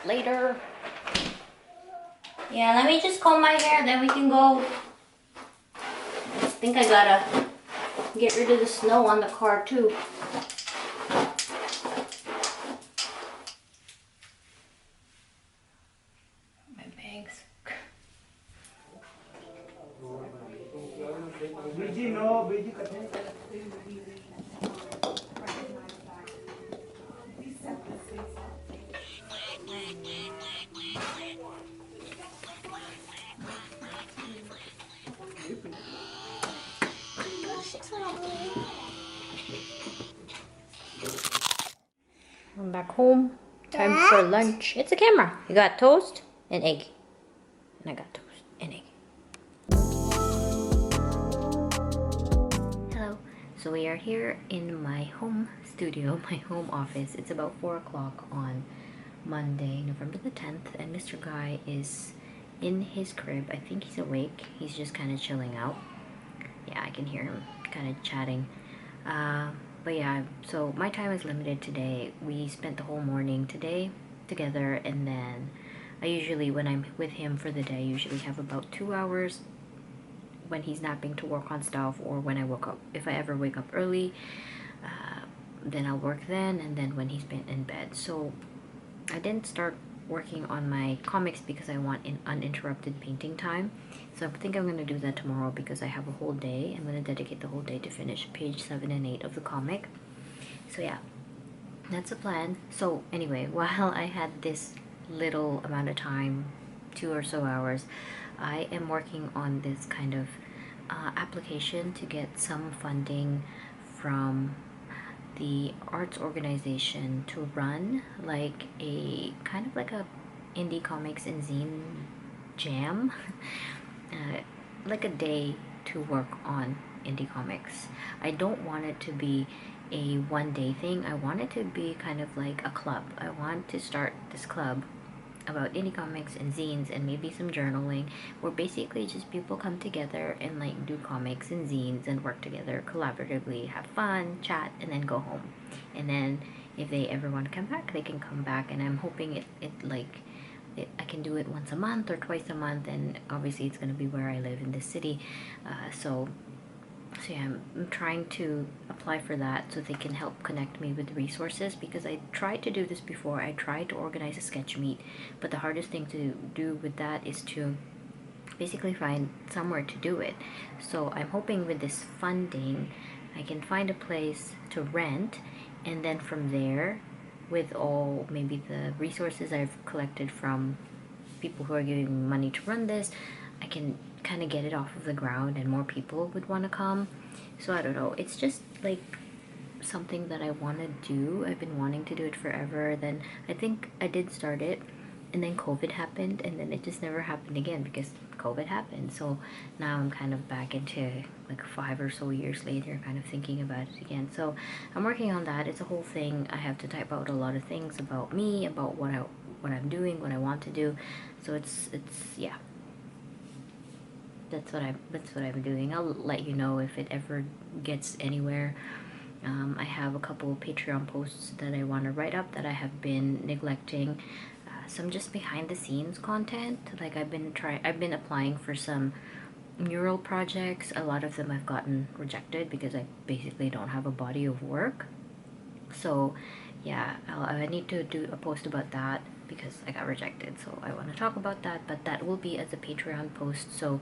that later. Yeah, let me just comb my hair, then we can go. I think I gotta get rid of the snow on the car too. My bags. I'm back home. Time for lunch. It's a camera. You got toast and egg. And I got toast and egg. Hello. So we are here in my home studio, my home office. It's about 4 o'clock on Monday, November the 10th. And Mr. Guy is in his crib. I think he's awake. He's just kind of chilling out. Yeah, I can hear him kind of chatting. But yeah, so my time is limited today. We spent the whole morning today together, and then I usually, when I'm with him for the day, I usually have about 2 hours when he's napping to work on stuff, or when I woke up. If I ever wake up early, then I'll work then, and then when he's been in bed. So I didn't start working on my comics because I want an uninterrupted painting time. So I think I'm going to do that tomorrow because I have a whole day. I'm going to dedicate the whole day to finish page 7 and 8 of the comic. So yeah, that's the plan. So anyway, while I had this little amount of time, 2 or so hours, I am working on this kind of application to get some funding from the arts organization to run like a kind of like a indie comics and zine jam, like a day to work on indie comics. I don't want it to be a one-day thing. I want it to be kind of like a club. I want to start this club about indie comics and zines and maybe some journaling, where basically just people come together and like do comics and zines and work together collaboratively, have fun, chat, and then go home. And then if they ever want to come back, they can come back. And I'm hoping I can do it once a month or twice a month, and obviously it's going to be where I live in this city. So yeah, I'm trying to apply for that so they can help connect me with resources, because I tried to do this before. I tried to organize a sketch meet, but the hardest thing to do with that is to basically find somewhere to do it. So I'm hoping with this funding I can find a place to rent, and then from there, with all maybe the resources I've collected from people who are giving me money to run this, I can kind of get it off of the ground and more people would want to come. So I don't know, it's just like something that I want to do. I've been wanting to do it forever. Then I think I did start it, and then COVID happened, and then it just never happened again because COVID happened. So now I'm kind of back into like 5 or so years later kind of thinking about it again. So I'm working on that. It's a whole thing. I have to type out a lot of things about me, about what I'm doing, what I want to do. So it's yeah, that's what I'm doing. I'll let you know if it ever gets anywhere. I have a couple of Patreon posts that I want to write up that I have been neglecting. Some just behind the scenes content. Like I've been applying for some mural projects. A lot of them I've gotten rejected because I basically don't have a body of work. So yeah, I need to do a post about that because I got rejected. So I want to talk about that, but that will be as a Patreon post. So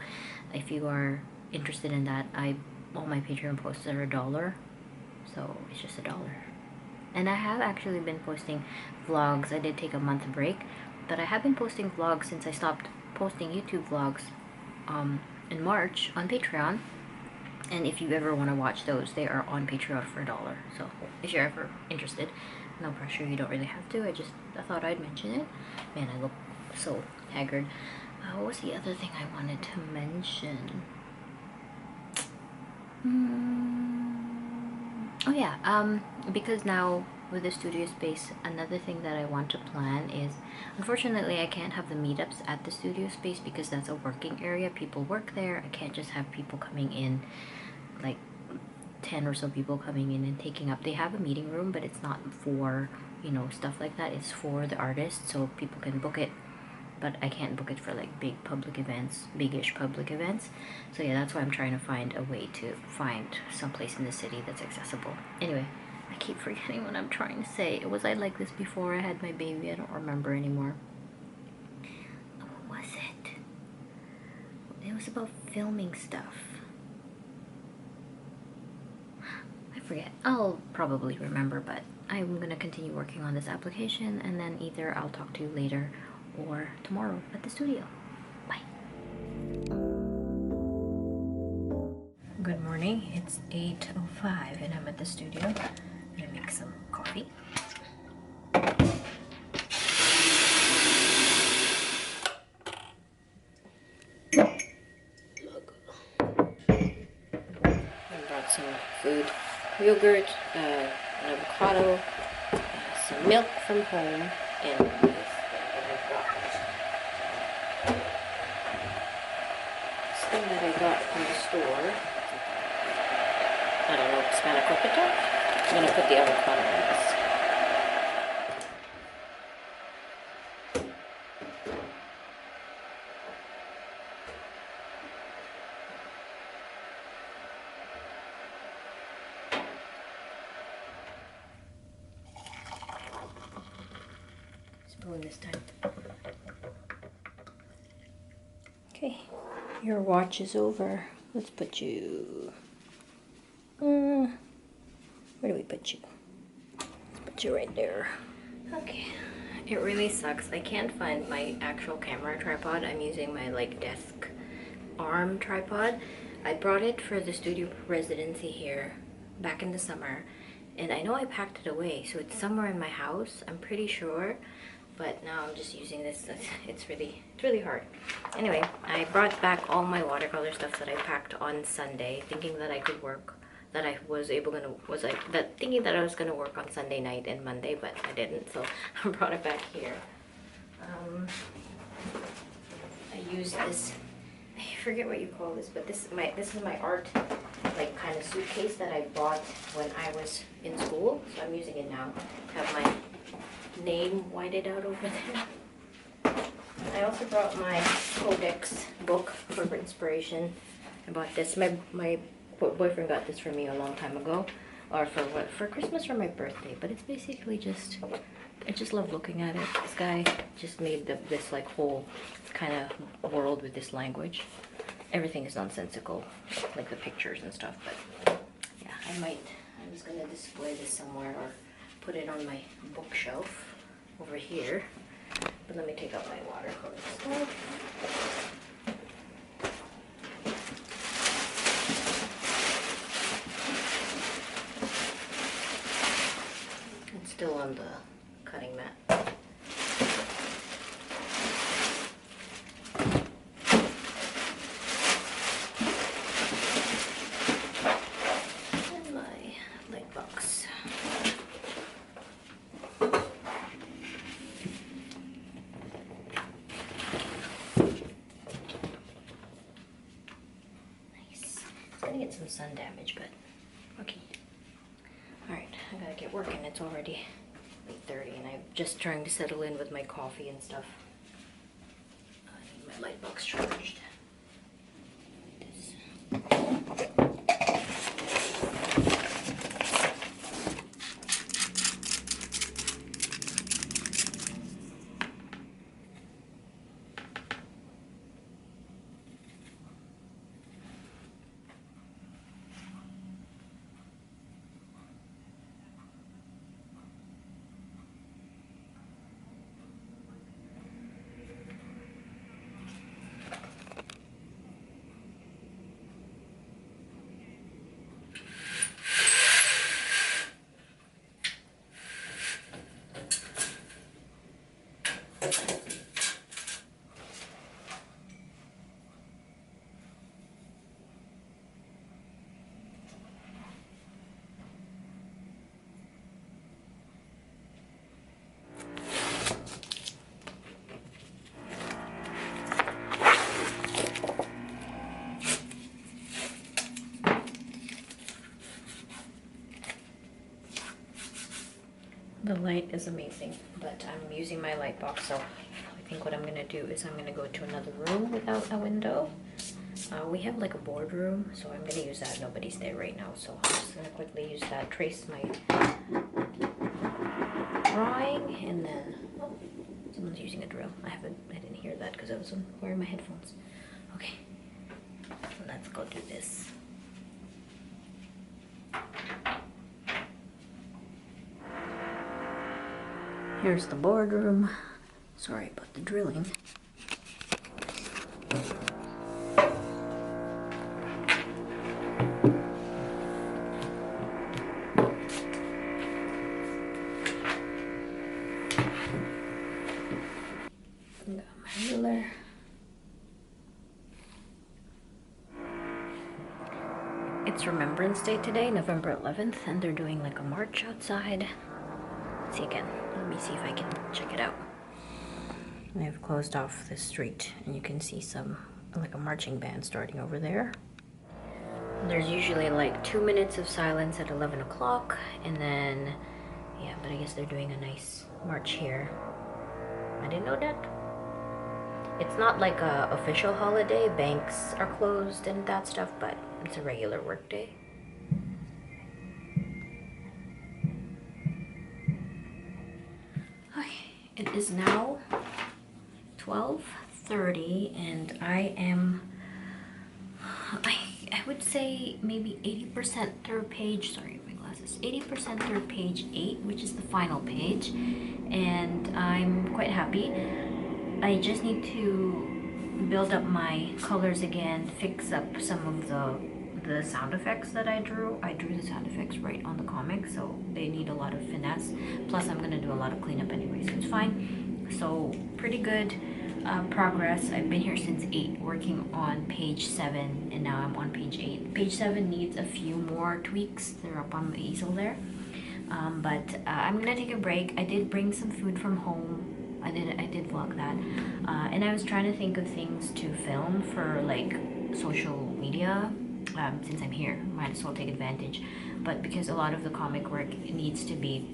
if you are interested in that, all my Patreon posts are $1. So it's just $1. And I have actually been posting vlogs. I did take a month break, but I have been posting vlogs since I stopped posting YouTube vlogs in March on Patreon. And if you ever want to watch those, they are on Patreon for $1. So if you're ever interested, no pressure, you don't really have to. I thought I'd mention it. Man, I look so haggard. What was the other thing I wanted to mention? Oh yeah, because now with the studio space, another thing that I want to plan is, unfortunately I can't have the meetups at the studio space because that's a working area. People work there. I can't just have people coming in like 10 or so people coming in and taking up. They have a meeting room, but it's not for, you know, stuff like that. It's for the artists, so people can book it. But I can't book it for like big public events, big-ish public events. So yeah, that's why I'm trying to find a way to find someplace in the city that's accessible. Anyway, I keep forgetting what I'm trying to say. Was I like this before I had my baby? I don't remember anymore. What was it? It was about filming stuff. I forget. I'll probably remember, but I'm gonna continue working on this application, and then either I'll talk to you later or tomorrow at the studio. Bye. Good morning. It's 8:05 and I'm at the studio. I'm gonna make some coffee. I brought some food, yogurt, an avocado, some milk from home, and this thing that I got from the store. I don't know, spanakopita. I'm gonna put the avocado in this. Spoon this time. Okay, your watch is over. Let's put you. Where do we put you? Let's put you right there. Okay. It really sucks. I can't find my actual camera tripod. I'm using my like desk arm tripod. I brought it for the studio residency here back in the summer, and I know I packed it away, so it's somewhere in my house, I'm pretty sure. But now I'm just using this. It's really hard. Anyway, I brought back all my watercolor stuff that I packed on Sunday, thinking that I could work, that I was thinking that I was gonna work on Sunday night and Monday, but I didn't. So I brought it back here. I used this. I forget what you call this, but this is my art like kind of suitcase that I bought when I was in school. So I'm using it now. Have my name whited out over there. I also brought my Codex book for inspiration. I bought this. My boyfriend got this for me a long time ago, or for Christmas or my birthday. But it's basically just, I just love looking at it. This guy just made this like whole kind of world with this language. Everything is nonsensical, like the pictures and stuff. But yeah, I'm just gonna display this somewhere or put it on my bookshelf over here. But let me take out my watercolor stuff. It's still on the cutting mat. And my light box. Get some sun damage, but okay. Alright, I gotta get working. It's already 8:30 and I'm just trying to settle in with my coffee and stuff. I need my light box charged. The light is amazing, but I'm using my light box, so I think what I'm gonna do is I'm gonna go to another room without a window. We have like a boardroom, so I'm gonna use that. Nobody's there right now, so I'm just gonna quickly use that, trace my drawing, and then oh, someone's using a drill. I didn't hear that because I was wearing my headphones. Okay, let's go do this. Here's the boardroom. Sorry about the drilling. Got my ruler. It's Remembrance Day today, November 11th, and they're doing like a march outside. Let's see again. Let me see if I can check it out. They've closed off the street, and you can see some, like a marching band starting over there. There's usually like 2 minutes of silence at 11 o'clock, and then, yeah, but I guess they're doing a nice march here. I didn't know that. It's not like a official holiday. Banks are closed and that stuff, but it's a regular work day. Okay, it is now 12:30, and I would say maybe 80% through page, sorry, my glasses, 80% through page 8, which is the final page, and I'm quite happy. I just need to build up my colors again, fix up some of the sound effects that I drew. I drew the sound effects right on the comic, so they need a lot of finesse. Plus, I'm gonna do a lot of cleanup anyway, so it's fine. So, pretty good progress. I've been here since 8, working on page 7, and now I'm on page 8. Page 7 needs a few more tweaks. They're up on the easel there. But I'm gonna take a break. I did bring some food from home. I did vlog that, and I was trying to think of things to film for like social media. Since I'm here, might as well take advantage. But because a lot of the comic work needs to be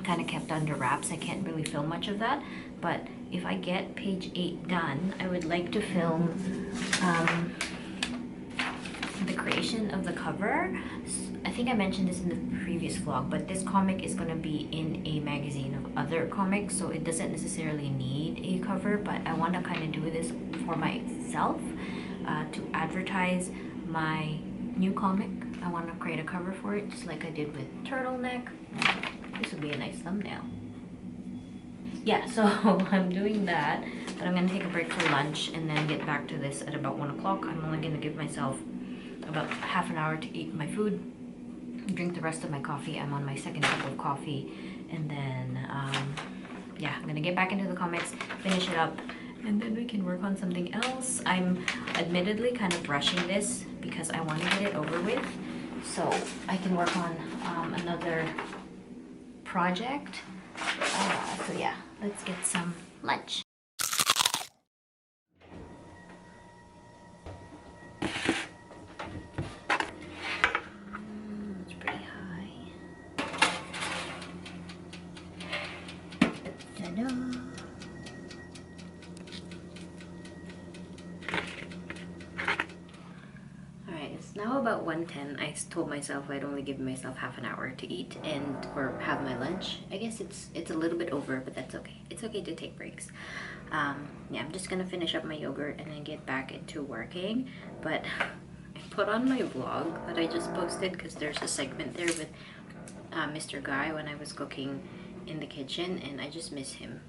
kind of kept under wraps, I can't really film much of that. But if I get page 8 done, I would like to film the creation of the cover. I think I mentioned this in the previous vlog, but this comic is going to be in a magazine of other comics, so it doesn't necessarily need a cover, but I want to kind of do this for myself to advertise my new comic. I want to create a cover for it, just like I did with Turtleneck. This would be a nice thumbnail. Yeah, so I'm doing that, but I'm going to take a break for lunch and then get back to this at about 1 o'clock. I'm only going to give myself about half an hour to eat my food, drink the rest of my coffee. I'm on my second cup of coffee, and then yeah, I'm gonna get back into the comics, finish it up, and then we can work on something else. I'm admittedly kind of rushing this because I want to get it over with so I can work on another project. So yeah, let's get some lunch. Now about 1:10, I told myself I'd only give myself half an hour to eat or have my lunch. I guess it's a little bit over, but that's okay. It's okay to take breaks. Yeah, I'm just gonna finish up my yogurt and then get back into working. But I put on my vlog that I just posted because there's a segment there with Mr. Guy when I was cooking in the kitchen, and I just miss him.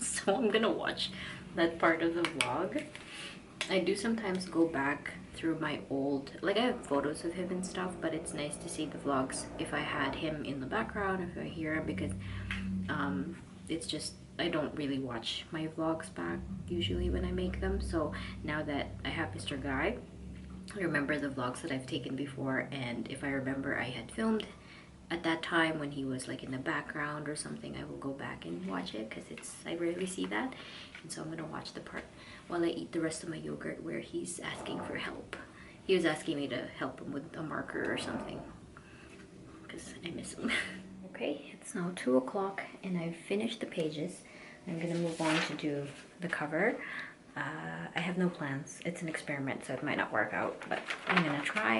So I'm gonna watch that part of the vlog. I do sometimes go back through my old, like I have photos of him and stuff, but it's nice to see the vlogs if I had him in the background, if I hear him, because it's just, I don't really watch my vlogs back usually when I make them. So now that I have Mr. Guy, I remember the vlogs that I've taken before, and if I remember I had filmed at that time when he was like in the background or something, I will go back and watch it because I rarely see that. And so I'm gonna watch the part while I eat the rest of my yogurt where he's asking for help. He was asking me to help him with a marker or something because I miss him. Okay, It's now 2 o'clock and I've finished the pages. I'm gonna move on to do the cover. I have no plans. It's an experiment, so it might not work out, but I'm gonna try.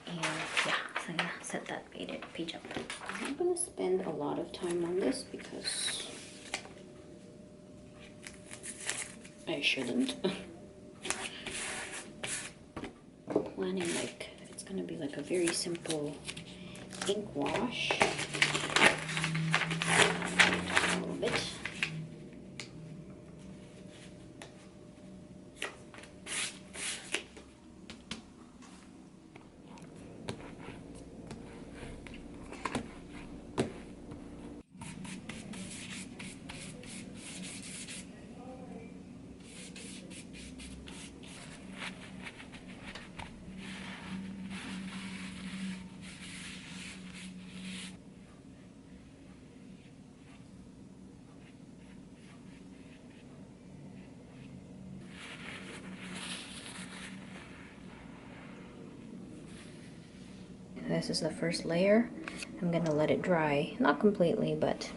And yeah, so I'm gonna set that page up. I'm not gonna spend a lot of time on this because I shouldn't. Planning like it's gonna be like a very simple ink wash. A little bit. This is the first layer. I'm gonna let it dry, not completely, but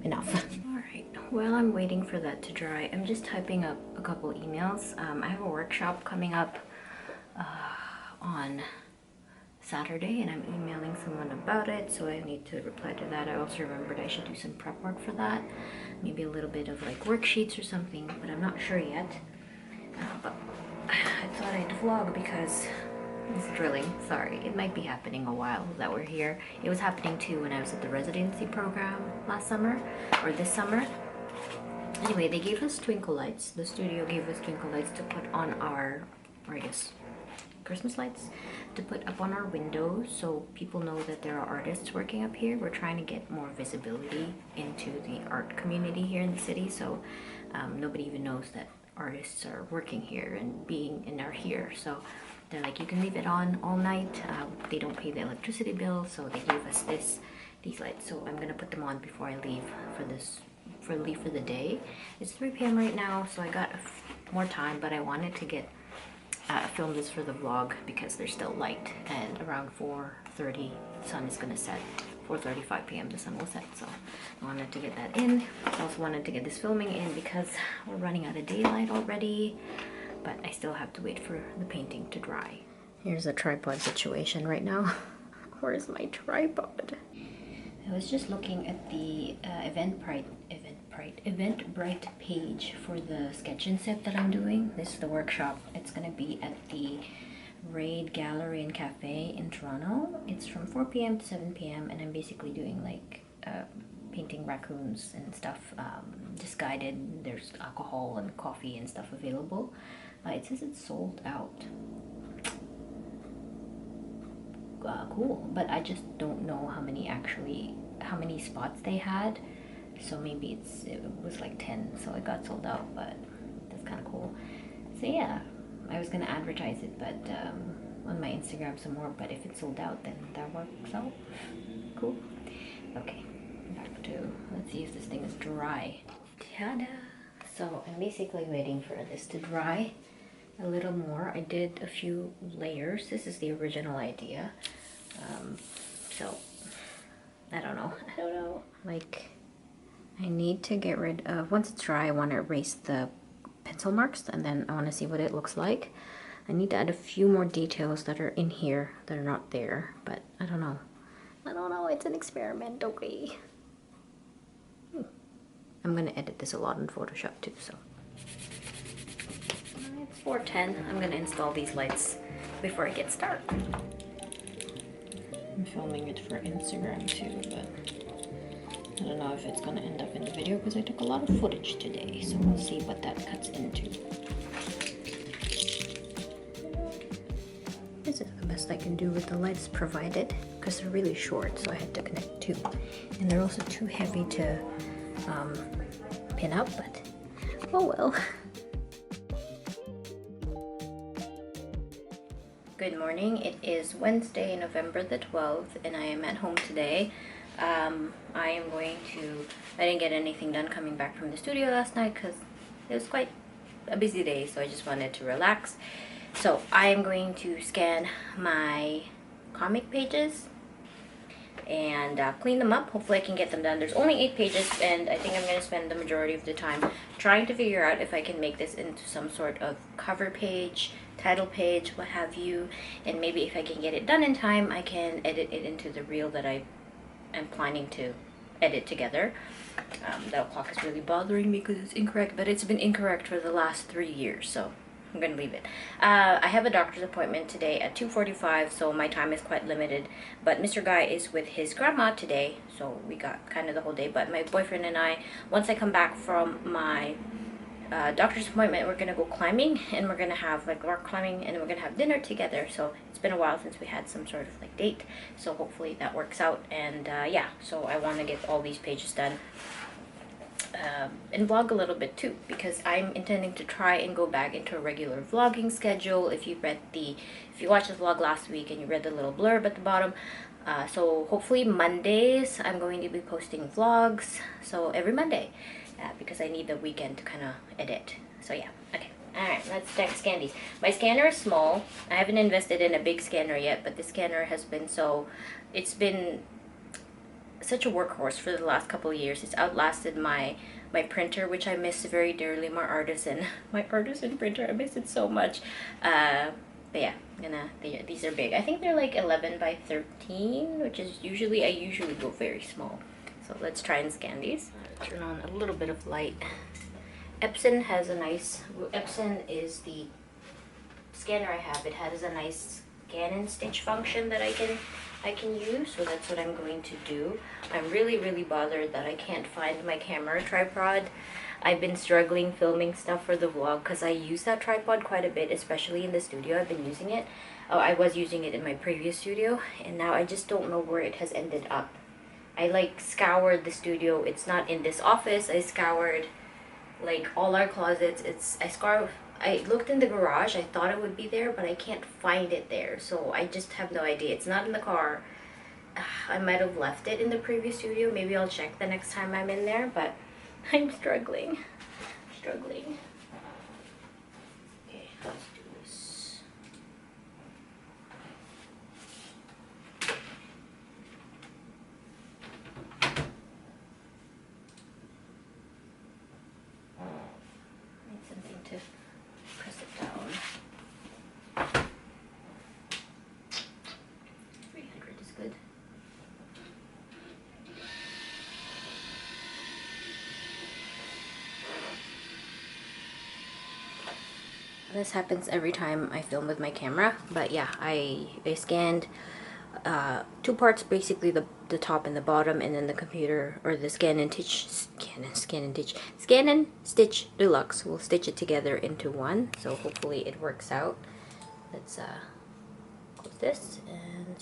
enough. All right, while I'm waiting for that to dry, I'm just typing up a couple emails. I have a workshop coming up on Saturday, and I'm emailing someone about it, so I need to reply to that. I also remembered I should do some prep work for that, maybe a little bit of like worksheets or something, but I'm not sure yet. But I thought I'd vlog because it's drilling. Sorry, it might be happening a while that we're here. It was happening too when I was at the residency program last summer, or this summer. Anyway, they gave us twinkle lights. The studio gave us twinkle lights to put on our, or I guess, Christmas lights to put up on our windows so people know that there are artists working up here. We're trying to get more visibility into the art community here in the city, so nobody even knows that artists are working here and are here. So they're like, you can leave it on all night. They don't pay the electricity bill, so they gave us these lights. So I'm gonna put them on before I leave for the day. It's 3 p.m. right now, so I got more time, but I wanted to film this for the vlog because there's still light, and around 4:30 the sun is gonna set. 4:35 p.m. the sun will set, so I wanted to get that in. I also wanted to get this filming in because we're running out of daylight already, but I still have to wait for the painting to dry. Here's a tripod situation right now. Where's my tripod? I was just looking at the Eventbrite page for the sketch incept that I'm doing. This is the workshop. It's gonna be at the Raid Gallery and Cafe in Toronto. It's from 4 p.m. to 7 p.m. and I'm basically doing like painting raccoons and stuff, just guided. There's alcohol and coffee and stuff available. It says it's sold out. Cool, but I just don't know how many spots they had, so maybe it was like 10, so it got sold out, but that's kind of cool. So yeah, I was gonna advertise it, but on my Instagram some more, but if it's sold out, then that works out. Cool. Okay, back to, let's see if this thing is dry. Ta-da! So I'm basically waiting for this to dry a little more. I did a few layers. This is the original idea. So I don't know. Like, I need to get rid of, once it's dry, I want to erase the pencil marks, and then I want to see what it looks like. I need to add a few more details that are in here that are not there, but I don't know. It's an experiment, okay? I'm gonna edit this a lot in Photoshop too, so. It's 4:10. I'm gonna install these lights before I get started. I'm filming it for Instagram too, but I don't know if it's gonna end up in the video because I took a lot of footage today, so we'll see what that cuts into. This is the best I can do with the lights provided because they're really short, so I had to connect two. And they're also too heavy to pin up, but oh well. Good morning. It is Wednesday, November the 12th, and I am at home today. I didn't get anything done coming back from the studio last night because it was quite a busy day, so I just wanted to relax. So I am going to scan my comic pages. and clean them up. Hopefully I can get them done. There's only 8 pages, and I think I'm going to spend the majority of the time trying to figure out if I can make this into some sort of cover page, title page, what have you, and maybe if I can get it done in time, I can edit it into the reel that I am planning to edit together. That clock is really bothering me because it's incorrect, but it's been incorrect for the last 3 years, so I'm gonna leave it. I have a doctor's appointment today at 2:45, so my time is quite limited, but Mr. Guy is with his grandma today, so we got kind of the whole day. But my boyfriend and I, once I come back from my doctor's appointment, we're gonna go climbing, and we're gonna have like rock climbing, and we're gonna have dinner together. So it's been a while since we had some sort of like date, so hopefully that works out. And yeah, so I want to get all these pages done, and vlog a little bit too, because I'm intending to try and go back into a regular vlogging schedule. If you watched the vlog last week and you read the little blurb at the bottom, so hopefully Mondays I'm going to be posting vlogs, so every Monday, because I need the weekend to kind of edit. So yeah, okay. Alright, let's scan these. My scanner is small. I haven't invested in a big scanner yet, but the scanner has been it's been such a workhorse for the last couple of years. It's outlasted my printer, which I miss very dearly, my artisan printer. I miss it so much. But yeah, these are big. I think they're like 11 by 13, which is I usually go very small. So let's try and scan these. Turn on a little bit of light. Epson is the scanner I have. It has a nice scan and stitch function that I can use, so that's what I'm going to do. I'm really bothered that I can't find my camera tripod. I've been struggling filming stuff for the vlog because I use that tripod quite a bit, especially in the studio. I've been using it. Oh, I was using it in my previous studio, and now I just don't know where it has ended up. I like scoured the studio. It's not in this office. I scoured like all our closets. I looked in the garage. I thought it would be there, but I can't find it there. So I just have no idea. It's not in the car. I might have left it in the previous studio. Maybe I'll check the next time I'm in there, but I'm struggling. Okay, let's do this. Need something to press it down. 300 is good. This happens every time I film with my camera, but yeah, I scanned 2 parts, basically the top and the bottom, and then the computer, or the scan and stitch deluxe will stitch it together into one, so hopefully it works out. Let's close this and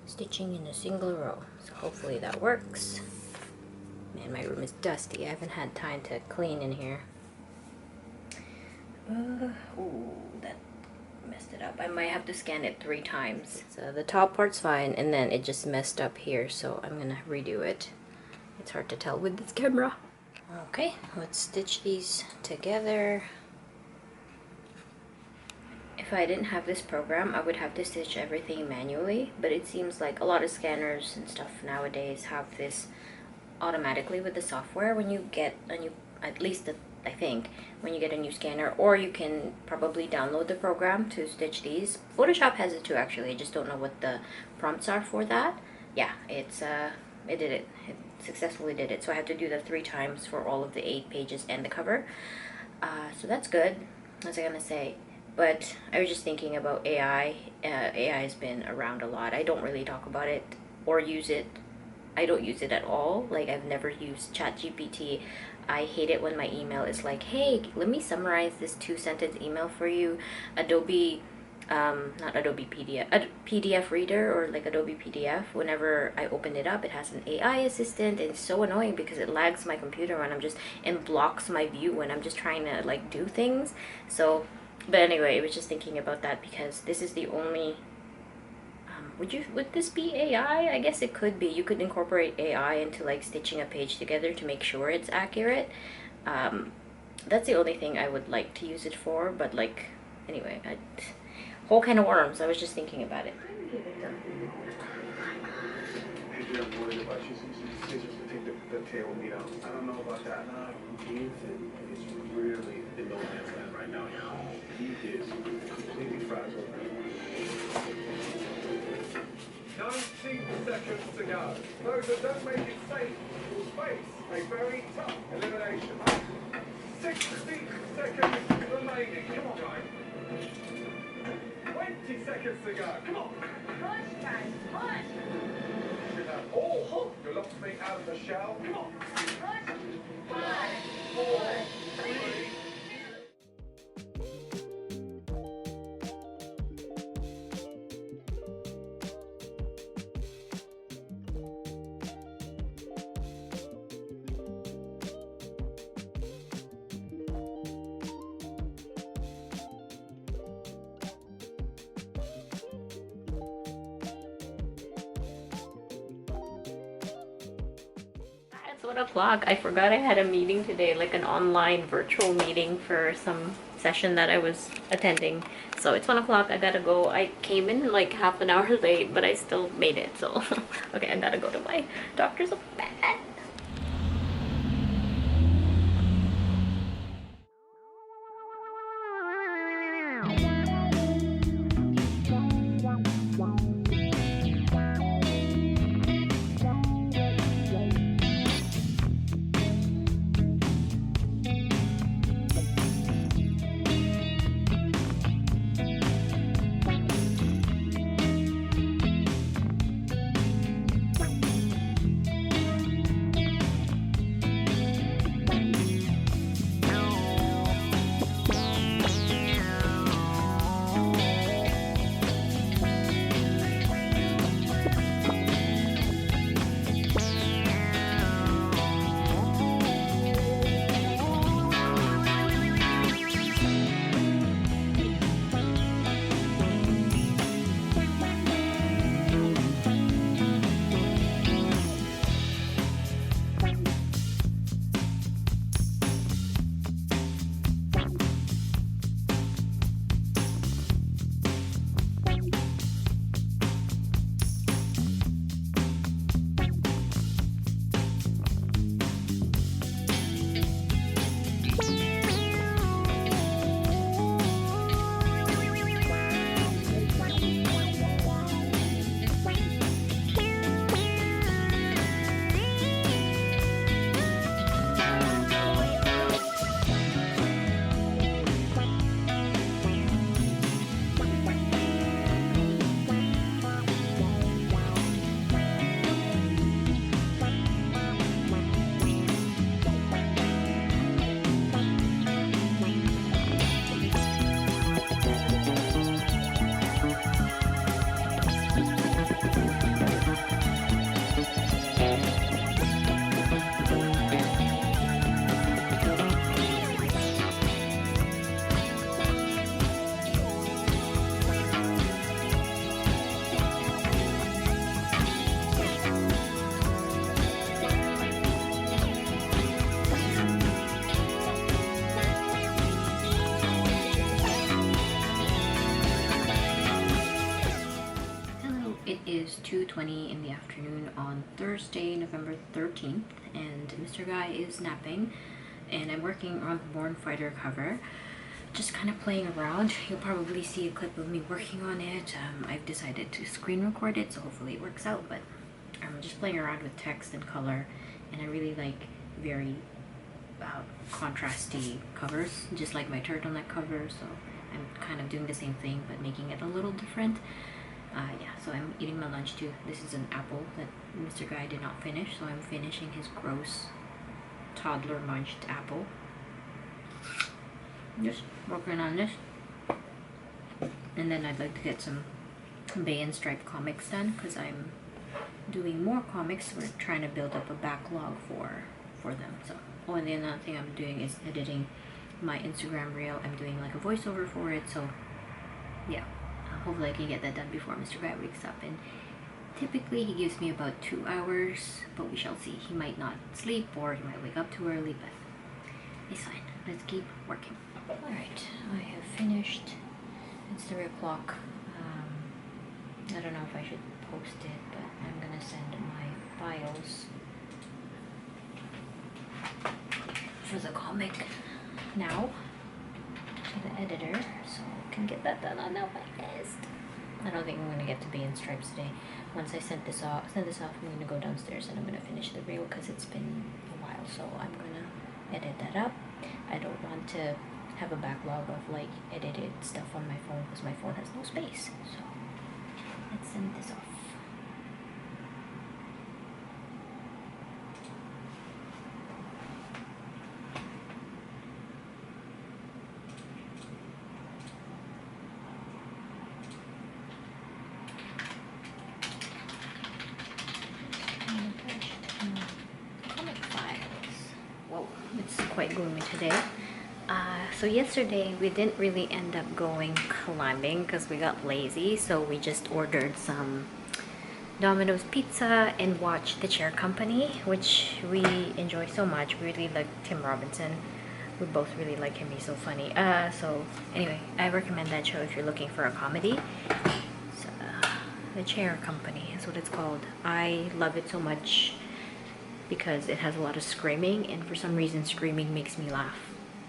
stitching in a single row, so hopefully that works. Man, my room is dusty. I haven't had time to clean in here. Ooh, that messed it up. I might have to scan it 3 times. So the top part's fine, and then it just messed up here, so I'm gonna redo it. It's hard to tell with this camera. Okay, let's stitch these together. If I didn't have this program, I would have to stitch everything manually, but it seems like a lot of scanners and stuff nowadays have this automatically with the software when you get a new, at least I think, when you get a new scanner, or you can probably download the program to stitch these. Photoshop has it too, actually. I just don't know what the prompts are for that. Yeah, it did it. It successfully did it. So I had to do that 3 times for all of the 8 pages and the cover. So that's good. What was I gonna say? But I was just thinking about AI. AI has been around a lot. I don't really talk about it or use it. I don't use it at all. Like, I've never used ChatGPT. I hate it when my email is like, hey, let me summarize this 2-sentence email for you. Adobe, not Adobe PDF, PDF reader, or like Adobe PDF. Whenever I open it up, it has an AI assistant, and it's so annoying because it lags my computer when and blocks my view when I'm just trying to like do things. So, but anyway, I was just thinking about that because this is the only, would this be AI? I guess it could be. You could incorporate AI into like stitching a page together to make sure it's accurate. That's the only thing I would like to use it for, but like, anyway, whole can of worms. I was just thinking about it. I'm worried about using some scissors to take the tail meat out. I don't know about that. Ethan is really in no man's land right now. He is completely frazzled. 19 seconds to go. Those that don't make it safe will face a very tough elimination. 60 seconds remaining. Come on, guys. 20 seconds to go. Come on. Push, guys, push. You have all your lost meat out of the shell. Come on. Push. 5, 4, 3. It's 1 o'clock. I forgot I had a meeting today, like an online virtual meeting for some session that I was attending. So it's 1 o'clock. I gotta go. I came in like half an hour late, but I still made it. So okay, I gotta go to my doctor's appointment. It is 2:20 in the afternoon on Thursday, November 13th, and Mr. Guy is napping, and I'm working on the Born Fighter cover. Just kind of playing around. You'll probably see a clip of me working on it. I've decided to screen record it, so hopefully it works out, but I'm just playing around with text and color, and I really like very contrasty covers, just like my turtleneck cover, so I'm kind of doing the same thing, but making it a little different. Yeah, so I'm eating my lunch too. This is an apple that Mr. Guy did not finish, so I'm finishing his gross toddler munched apple. Just working on this. And then I'd like to get some Bay and Stripe comics done, because I'm doing more comics. We're trying to build up a backlog for them. So, oh, and then another thing I'm doing is editing my Instagram reel. I'm doing like a voiceover for it, so yeah. Hopefully I can get that done before Mr. Guy wakes up, and typically he gives me about 2 hours, but we shall see. He might not sleep, or he might wake up too early, but it's fine. Let's keep working. Alright, I have finished. It's 3 o'clock. I don't know if I should post it, but I'm gonna send my files for the comic now to the editor, so I can get that done on that list. I don't think I'm gonna get to be in stripes today. Once I send this off, I'm gonna go downstairs and I'm gonna finish the reel because it's been a while. So I'm gonna edit that up. I don't want to have a backlog of like edited stuff on my phone because my phone has no space. So let's send this off. Comic files. Whoa, it's quite gloomy today. So yesterday we didn't really end up going climbing because we got lazy, so we just ordered some Domino's pizza and watched The Chair Company, which we enjoy so much. We really like Tim Robinson. We both really like him. He's so funny. So anyway, I recommend that show if you're looking for a comedy. So, The Chair Company is what it's called. I love it so much because it has a lot of screaming, and for some reason screaming makes me laugh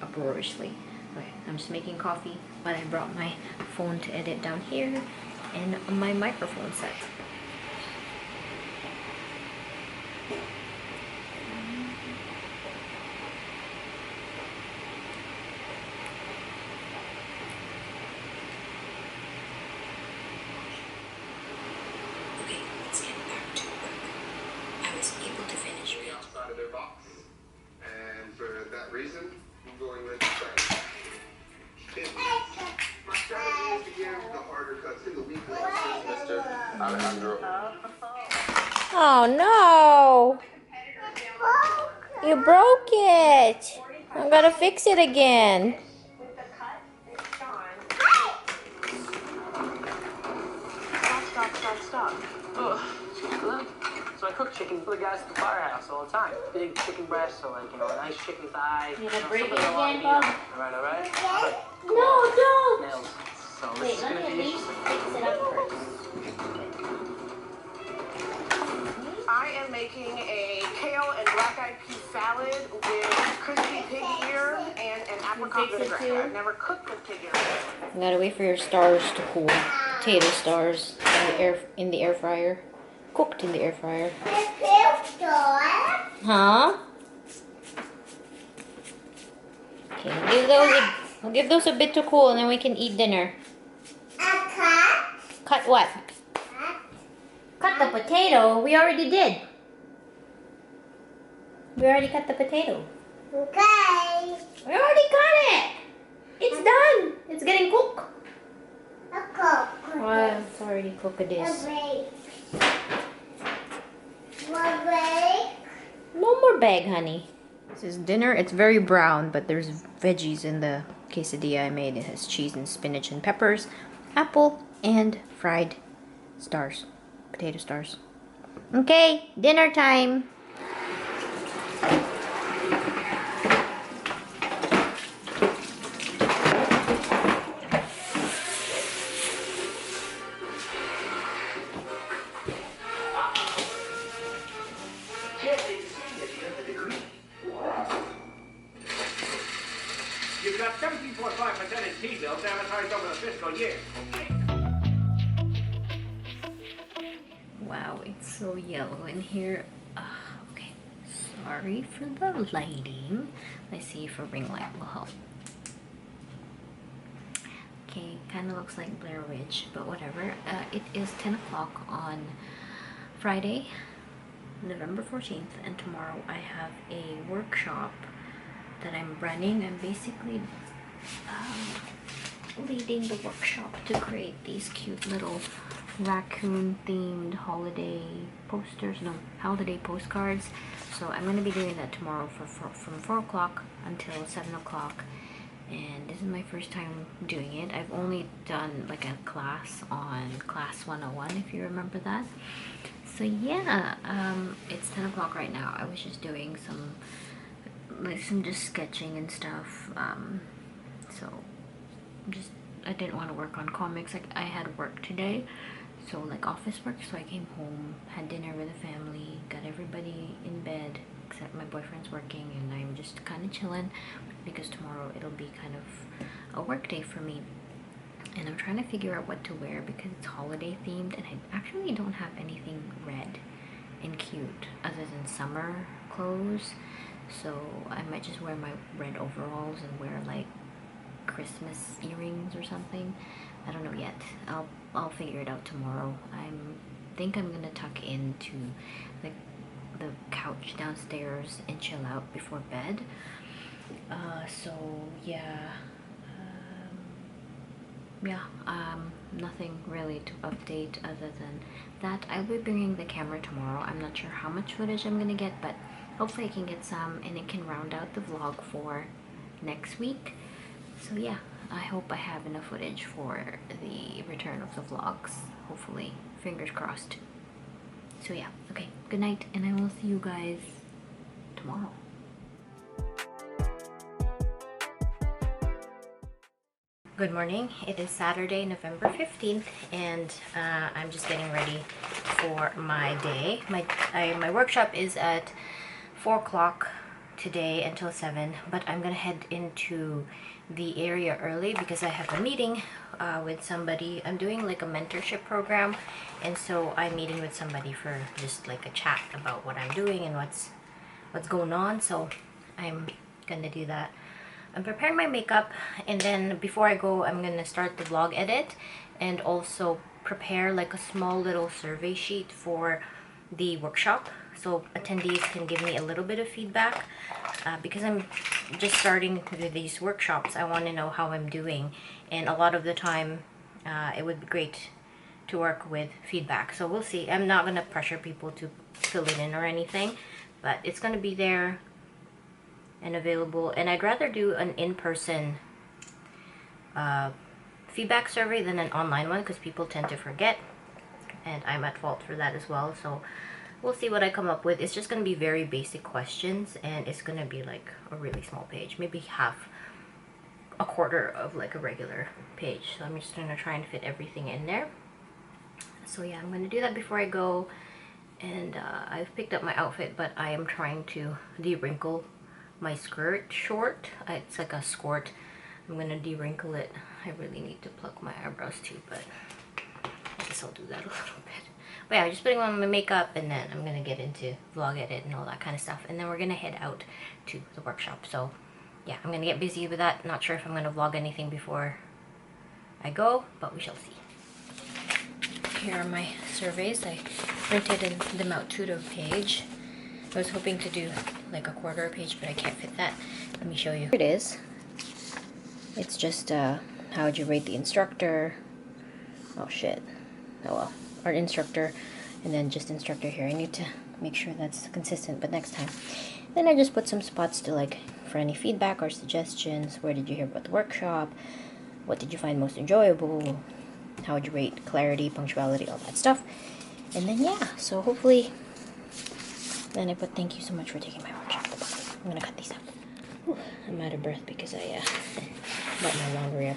uproariously. Okay, I'm just making coffee, but I brought my phone to edit down here and my microphone set. Okay, let's get back to work. I was able to finish The outside of their box. And for that reason, I'm going with Frank. My strategy is to give the harder cuts in the weak links, Mr. Alejandro. Oh no! You broke it! I'm gonna fix it again. Stop. Ugh, good. So I cook chicken for the guys at the firehouse all the time. Big chicken breast, so like, a nice chicken thigh. You gonna break it something I wanna again, eat. Bob? All right. No, don't! Nails. So this Wait, is let gonna me at be least interesting. fix it up first. I am making a kale and black-eyed pea salad with crispy pig ear and an apricot fix it vinaigrette. too? I've never cooked with pig ear. You gotta wait for your stars to cool. Potato stars in the air fryer. Cooked in the air fryer. Huh? Okay, we'll give those a bit to cool and then we can eat dinner. Cut what? Cut the potato? We already did. We already cut the potato. Okay. We already cut it. It's done. It's getting cooked. Oh, it's already cooked this. No more bag, honey. This is dinner. It's very brown, but there's veggies in the quesadilla I made. It has cheese and spinach and peppers, apple, and fried stars. Potato stars. Okay, dinner time. You've got 17.5% in T-bills amortized over the fiscal year. Wow, it's so yellow in here. Okay, sorry for the lighting. Let's see if a ring light will help. Okay, kind of looks like Blair Ridge, but whatever. It is 10 o'clock on Friday, November 14th, and tomorrow I have a workshop that I'm running. I'm basically leading the workshop to create these cute little raccoon themed holiday postcards. So I'm going to be doing that tomorrow from 4 o'clock until 7 o'clock. And this is my first time doing it. I've only done like a class on Class 101, if you remember that. So yeah, it's 10 o'clock right now. I was just doing some just sketching and stuff. So I didn't want to work on comics. I had work today, So like office work, so I came home, had dinner with the family, got everybody in bed except my boyfriend's working, and I'm just kind of chilling because tomorrow it'll be kind of a work day for me. And I'm trying to figure out what to wear because it's holiday themed, and I actually don't have anything red and cute other than summer clothes. So I might just wear my red overalls and wear like Christmas earrings or something. I don't know yet. I'll figure it out tomorrow. Think I'm gonna tuck into like the couch downstairs and chill out before bed. So yeah. Nothing really to update other than that. I'll be bringing the camera tomorrow. I'm not sure how much footage I'm gonna get, but hopefully I can get some and it can round out the vlog for next week. So yeah, I hope I have enough footage for the return of the vlogs. Hopefully, fingers crossed. So yeah, okay, good night, and I will see you guys tomorrow. Good morning. It is Saturday, November 15th, and I'm just getting ready for my day. My workshop is at 4 o'clock today until 7, but I'm gonna head into the area early because I have a meeting with somebody. I'm doing like a mentorship program, and so I'm meeting with somebody for just like a chat about what I'm doing and what's going on. So I'm gonna do that. I'm preparing my makeup, and then before I go, I'm gonna start the vlog edit and also prepare like a small little survey sheet for the workshop so attendees can give me a little bit of feedback because I'm just starting with these workshops. I want to know how I'm doing, and a lot of the time it would be great to work with feedback. So we'll see. I'm not gonna pressure people to fill it in or anything, but it's gonna be there and available. And I'd rather do an in-person feedback survey than an online one because people tend to forget, and I'm at fault for that as well. So we'll see what I come up with. It's just going to be very basic questions, and it's going to be like a really small page, maybe a quarter of like a regular page. So I'm just going to try and fit everything in there. So yeah, I'm going to do that before I go. And I've picked up my outfit, but I am trying to de-wrinkle my skirt short. It's like a skirt. I'm gonna de-wrinkle it. I really need to pluck my eyebrows too, but I guess I'll do that a little bit. But yeah, I'm just putting on my makeup, and then I'm gonna get into vlog edit and all that kind of stuff, and then we're gonna head out to the workshop. So yeah, I'm gonna get busy with that. Not sure if I'm gonna vlog anything before I go, but we shall see. Here are my surveys. I printed them out to the page. I was hoping to do like a quarter a page, but I can't fit that. Let me show you. Here it is. It's just how would you rate the instructor? Oh shit. Oh well. Or instructor, and then just instructor here. I need to make sure that's consistent, but next time. Then I just put some spots to like for any feedback or suggestions. Where did you hear about the workshop? What did you find most enjoyable? How would you rate clarity, punctuality, all that stuff? And then yeah, so hopefully. Then I put thank you so much for taking my workshop. I'm gonna cut these out. Whew, I'm out of breath because I brought my laundry up.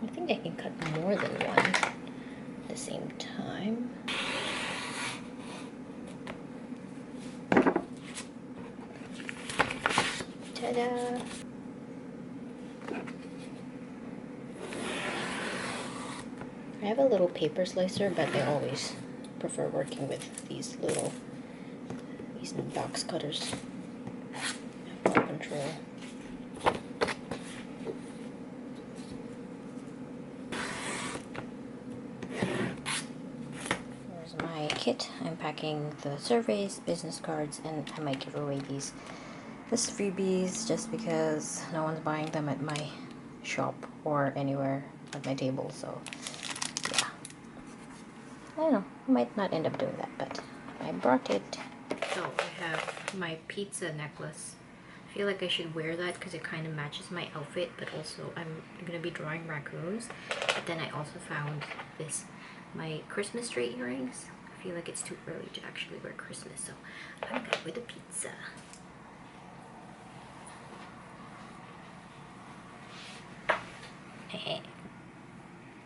I think I can cut more than one at the same time. Ta-da! I have a little paper slicer, but I always prefer working with these box cutters. Have more control. There's my kit. I'm packing the surveys, business cards, and I might give away these as freebies just because no one's buying them at my shop or anywhere at my table. So yeah, I don't know, I might not end up doing that, but I brought it. So I have my pizza necklace. I feel like I should wear that because it kind of matches my outfit, but also I'm gonna be drawing raccoons. But then I also found my Christmas tree earrings. I feel like it's too early to actually wear Christmas, so I'm gonna go with a pizza.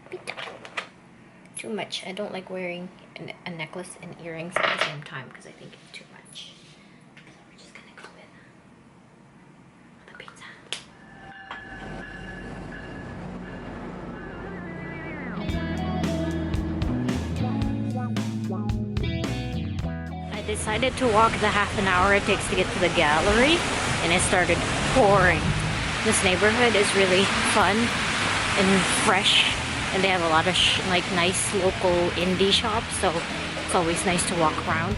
Pizza. too much. I don't like wearing a necklace and earrings at the same time because I think it's too much. So we're just gonna go with the pizza. I decided to walk the half an hour it takes to get to the gallery, and it started pouring. This neighborhood is really fun and fresh, and they have a lot of like nice local indie shops, so it's always nice to walk around.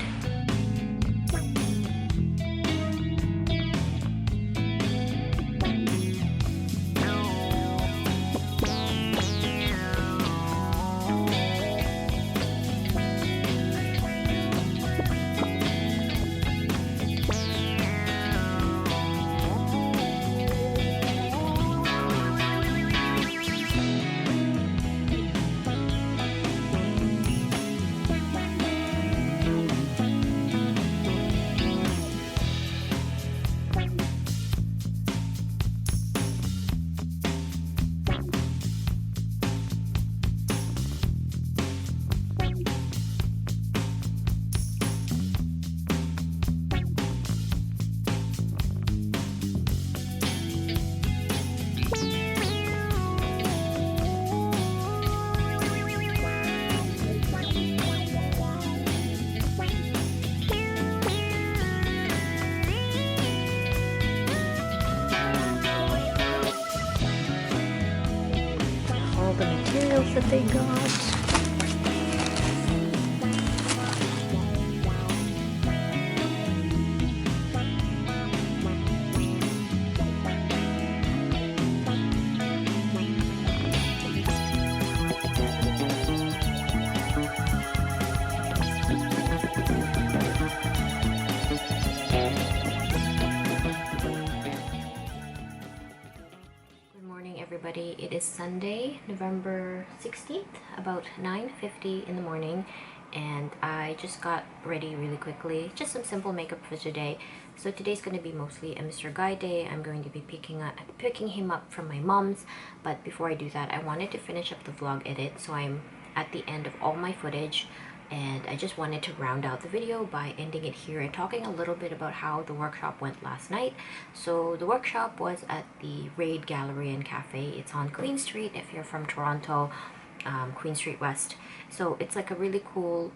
The materials that they got. Everybody, it is Sunday, November 16th, about 9:50 in the morning, and I just got ready really quickly. Just some simple makeup for today. So today's going to be mostly a Mr. Guy day. I'm going to be picking him up from my mom's, but before I do that, I wanted to finish up the vlog edit, so I'm at the end of all my footage. And I just wanted to round out the video by ending it here and talking a little bit about how the workshop went last night. So the workshop was at the Raid Gallery and Cafe. It's on Queen Street if you're from Toronto, Queen Street West. So it's like a really cool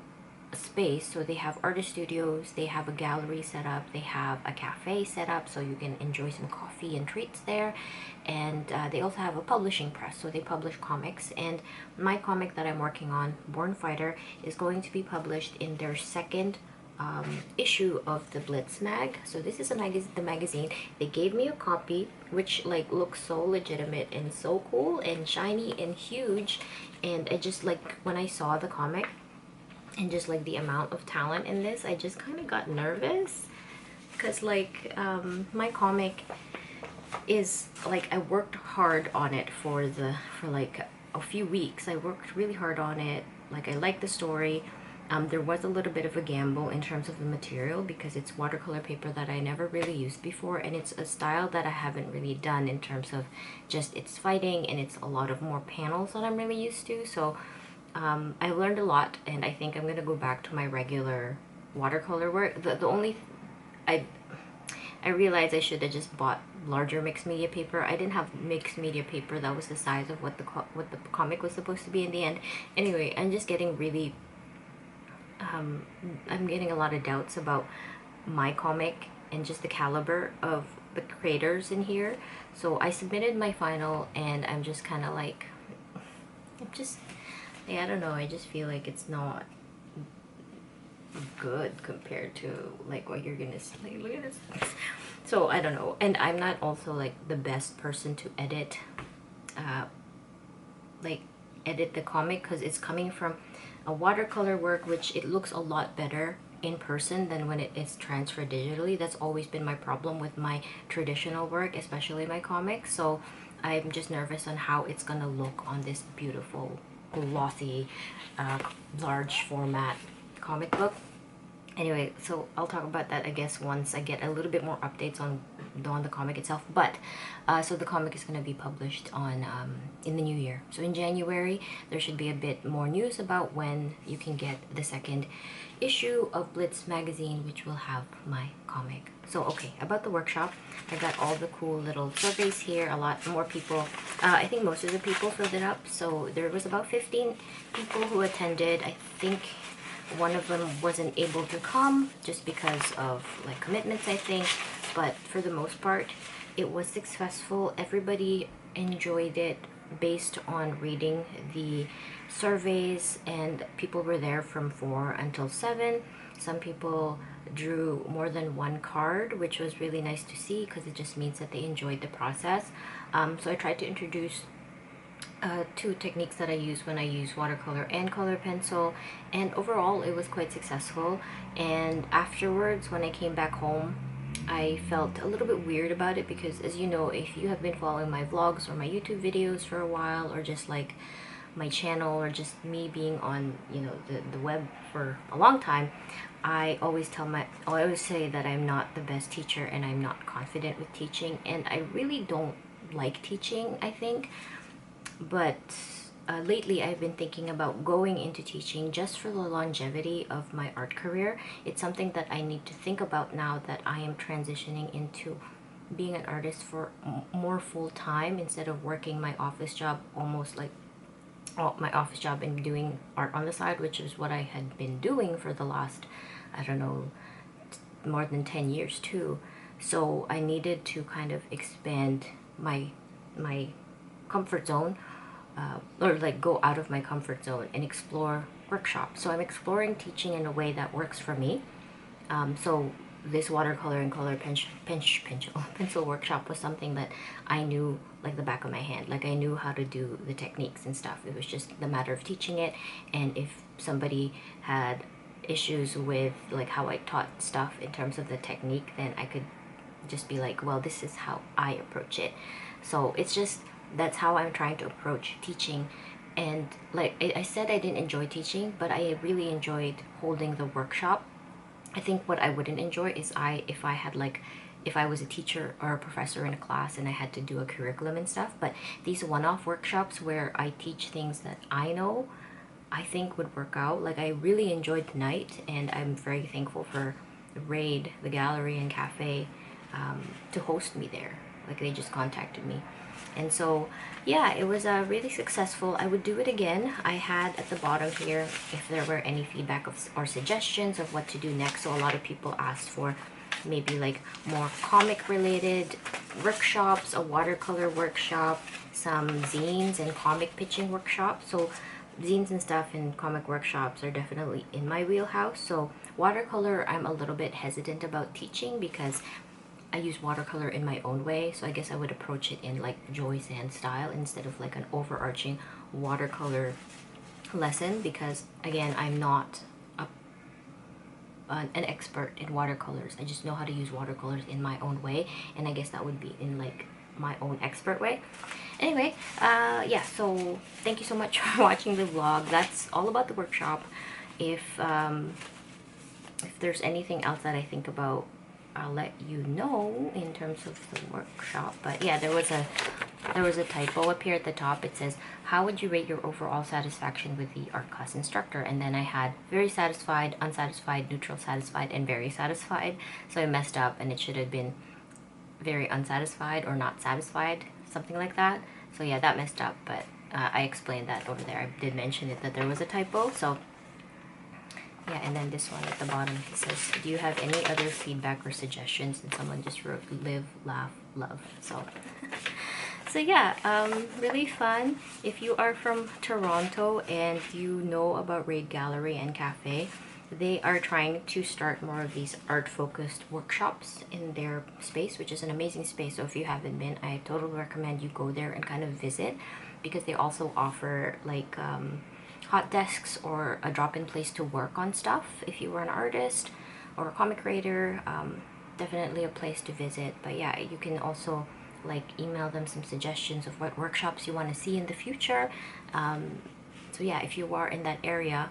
space. So they have artist studios, they have a gallery set up, they have a cafe set up so you can enjoy some coffee and treats there, and they also have a publishing press, so they publish comics. And my comic that I'm working on, Born Fighter, is going to be published in their second issue of the Blitz mag. So this is the magazine. They gave me a copy which like looks so legitimate and so cool and shiny and huge, and I just like, when I saw the comic and just like the amount of talent in this, I just kind of got nervous because like my comic is like, I worked hard on it for like a few weeks. I worked really hard on it. Like, I like the story. There was a little bit of a gamble in terms of the material because it's watercolor paper that I never really used before, and it's a style that I haven't really done in terms of just its fighting, and it's a lot of more panels that I'm really used to. So I learned a lot, and I think I'm gonna go back to my regular watercolor work. The only I realized I should have just bought larger mixed media paper. I didn't have mixed media paper that was the size of what the comic was supposed to be in the end. Anyway, I'm just getting really I'm getting a lot of doubts about my comic and just the caliber of the creators in here. So I submitted my final, and I'm just kind of like, I don't know, I just feel like it's not good compared to like what you're gonna see. Like, look at this. So I don't know, and I'm not also like the best person to edit edit the comic, because it's coming from a watercolor work, which it looks a lot better in person than when it is transferred digitally. That's always been my problem with my traditional work, especially my comics. So I'm just nervous on how it's gonna look on this beautiful glossy large format comic book. Anyway, so I'll talk about that I guess once I get a little bit more updates on on the comic itself. But so the comic is going to be published on in the new year. So in January there should be a bit more news about when you can get the second issue of Blitz magazine, which will have my comic. So okay, about the workshop, I got all the cool little surveys here. A lot more people, I think most of the people filled it up. So there was about 15 people who attended. I think one of them wasn't able to come just because of like commitments, I think, but for the most part it was successful. Everybody enjoyed it based on reading the surveys, and people were there from 4 until 7. Some people drew more than one card, which was really nice to see because it just means that they enjoyed the process. So I tried to introduce two techniques that I use when I use watercolor and color pencil, and overall it was quite successful. And afterwards, when I came back home, I felt a little bit weird about it because, as you know, if you have been following my vlogs or my YouTube videos for a while, or just like my channel, or just me being on, you know, the web for a long time, I always say that I'm not the best teacher and I'm not confident with teaching, and I really don't like teaching, I think. But lately I've been thinking about going into teaching just for the longevity of my art career. It's something that I need to think about now that I am transitioning into being an artist for more full-time, instead of working my office job almost like my office job and doing art on the side, which is what I had been doing for the last, I don't know, more than 10 years too. So I needed to kind of expand my comfort zone, or like go out of my comfort zone and explore workshops. So I'm exploring teaching in a way that works for me. So this watercolor and color pencil workshop was something that I knew like the back of my hand. Like I knew how to do the techniques and stuff. It was just the matter of teaching it. And if somebody had issues with like how I taught stuff in terms of the technique, then I could just be like, well, this is how I approach it. So it's just, that's how I'm trying to approach teaching. And like I said, I didn't enjoy teaching, but I really enjoyed holding the workshop. I think what I wouldn't enjoy is if I was a teacher or a professor in a class and I had to do a curriculum and stuff. But these one-off workshops where I teach things that I know, I think would work out. Like I really enjoyed tonight, and I'm very thankful for Raid, the gallery and cafe, to host me there. Like they just contacted me. And so yeah, it was really successful. I would do it again. I had at the bottom here if there were any feedback or suggestions of what to do next. So a lot of people asked for maybe like more comic related workshops, a watercolor workshop, some zines and comic pitching workshops. So zines and stuff and comic workshops are definitely in my wheelhouse. So watercolor, I'm a little bit hesitant about teaching because I use watercolor in my own way, so I guess I would approach it in like Joy Sand style instead of like an overarching watercolor lesson, because again, I'm not an expert in watercolors. I just know how to use watercolors in my own way, and I guess that would be in like my own expert way. Anyway, yeah, so thank you so much for watching the vlog. That's all about the workshop. If there's anything else that I think about, I'll let you know in terms of the workshop. But yeah, there was a typo up here at the top. It says, how would you rate your overall satisfaction with the art class instructor? And then I had very satisfied, unsatisfied, neutral, satisfied, and very satisfied. So I messed up, and it should have been very unsatisfied or not satisfied, something like that. So yeah, that messed up, but I explained that over there. I did mention it, that there was a typo. So yeah, and then this one at the bottom, it says, do you have any other feedback or suggestions? And someone just wrote, live, laugh, love. So so yeah, really fun. If you are from Toronto and you know about Raid Gallery and Cafe, they are trying to start more of these art-focused workshops in their space, which is an amazing space. So if you haven't been, I totally recommend you go there and kind of visit, because they also offer like hot desks or a drop-in place to work on stuff. If you were an artist or a comic creator, definitely a place to visit. But yeah, you can also like email them some suggestions of what workshops you want to see in the future. So yeah, if you are in that area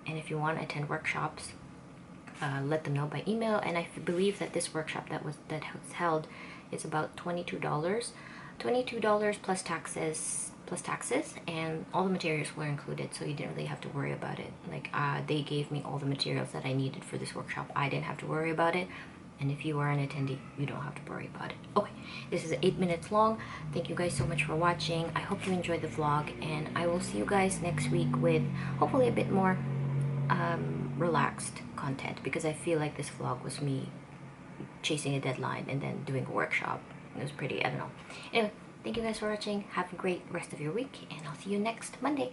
and if you want to attend workshops, let them know by email. And I believe that this workshop that was held is about $22 plus taxes, and all the materials were included, so you didn't really have to worry about it. Like they gave me all the materials that I needed for this workshop. I didn't have to worry about it, and if you are an attendee, you don't have to worry about it. Okay, this is 8 minutes long. Thank you guys so much for watching. I hope you enjoyed the vlog, and I will see you guys next week with hopefully a bit more relaxed content, because I feel like this vlog was me chasing a deadline and then doing a workshop. It was pretty, I don't know. Anyway, thank you guys for watching. Have a great rest of your week, and I'll see you next Monday.